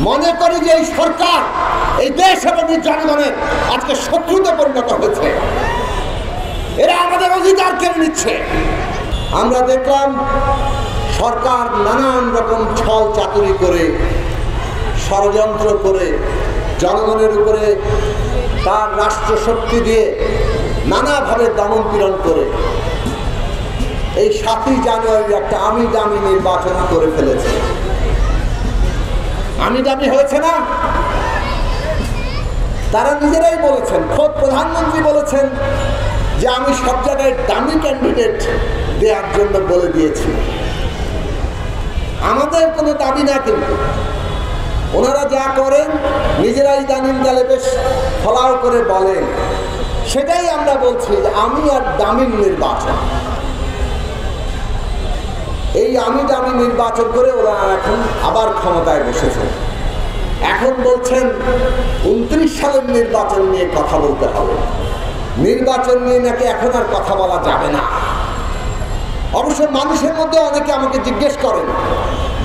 মনে করি যে এই সরকার এই দেশ এবং জনগণের আজকে শত্রুতে পরিণত হয়েছে। এরা আমাদের অধিকার কেড়ে নিচ্ছে। আমরা দেখলাম সরকার নানান রকম ছল চাতুরি করে, ষড়যন্ত্র করে, জনগণের উপরে তার রাষ্ট্রশক্তি দিয়ে নানাভাবে দমন পীড়ন করে এই ৭ই জানুয়ারির একটা আমি দামি নির্বাচন করে ফেলেছে। আমি দামি হয়েছে না? তারা নিজেরাই বলেছেন, খোদ প্রধানমন্ত্রী বলেছেন যে আমি সব জায়গায় দামি ক্যান্ডিডেট দেওয়ার জন্য বলে দিয়েছি। আমাদের কোনো দাবি না, কিন্তু ওনারা যা করেন নিজেরাই দানিম দালে বেশ ফলাও করে বলেন, সেটাই আমরা বলছি যে আমি আর দামির নির্বাচন। এই আমি দামি নির্বাচন করে ওরা এখন আবার ক্ষমতায় বসেছেন। এখন বলছেন 29 সালের নির্বাচন নিয়ে কথা বলতে হবে। নির্বাচন নিয়ে নাকি এখন আর কথা বলা যাবে না। অবশ্য মানুষের মধ্যে অনেকে আমাকে জিজ্ঞেস করেন,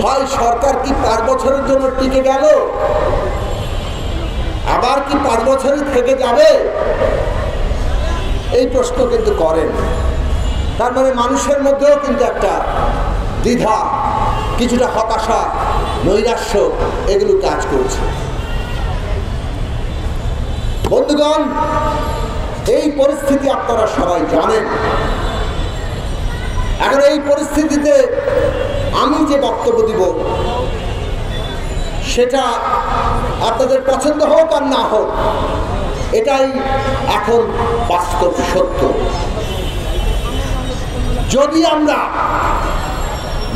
ভাই সরকার কি 5 বছরের জন্য টিকে গেল, আবার কি 5 বছরই থেকে যাবে? এই প্রশ্ন কিন্তু করেন। তার মানে মানুষের মধ্যেও কিন্তু একটা দ্বিধা, কিছুটা হতাশা, নৈরাশ্য এগুলো কাজ করছে। বন্ধুগণ, এই পরিস্থিতি আপনারা সবাই জানেন। এখন এই পরিস্থিতিতে আমি যে বক্তব্য দিব সেটা আপনাদের পছন্দ হোক আর না হোক, এটাই এখন বাস্তব সত্য। যদি আমরা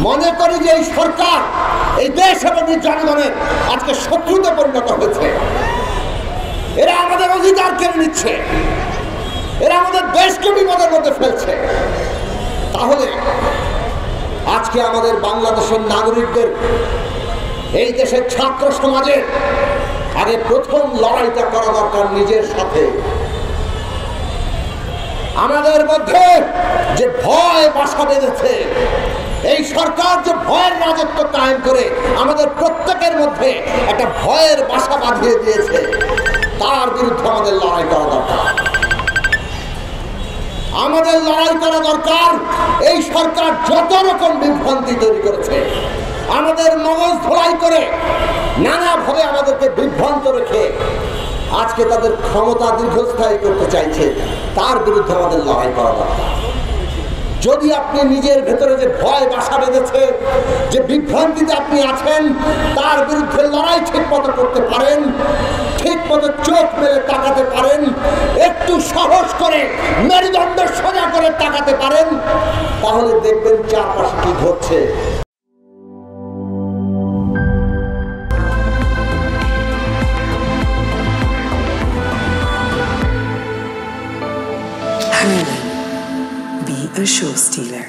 মনে করি যে এই সরকার এই দেশ এবং জনগণের আজকে শত্রুতে পরিণত হয়েছে, এরা আমাদের অধিকার কেড়ে নিচ্ছে, এরা আমাদের দেশকে বিপদের মধ্যে ফেলছে, তাহলে আজকে আমাদের বাংলাদেশের নাগরিকদের, এই দেশের ছাত্র সমাজের আগে প্রথম লড়াইটা করা দরকার নিজের সাথে। আমাদের মধ্যে যে ভয় বাসা বেঁধেছে, এই সরকার যে ভয়ের রাজত্ব কায়েম করে আমাদের প্রত্যেকের মধ্যে একটা ভয়ের বাসা বাঁধিয়ে দিয়েছে, তার বিরুদ্ধে আমাদের লড়াই করা দরকার। আমাদের লড়াই করা দরকার। এই সরকার যত রকম বিভ্রান্তি তৈরি করেছে, আমাদের মগজ ধোলাই করে নানাভাবে আমাদেরকে বিভ্রান্ত রেখে আজকে তাদের ক্ষমতা দীর্ঘস্থায়ী করতে চাইছে, তার বিরুদ্ধে আমাদের লড়াই করা দরকার। যদি আপনি নিজের ভেতরে যে ভয় বাসা বেঁধেছে, যে বিভ্রান্তিতে আপনি আছেন, তার বিরুদ্ধে লড়াই ঠিক মতো করতে পারেন, ঠিক মতো চোখ মেলে তাকাতে পারেন, একটু সাহস করে মেরুদণ্ড সোজা করে তাকাতে পারেন, তাহলে দেখবেন চারপাশে কি ঘটছে। Hurley, be a show stealer.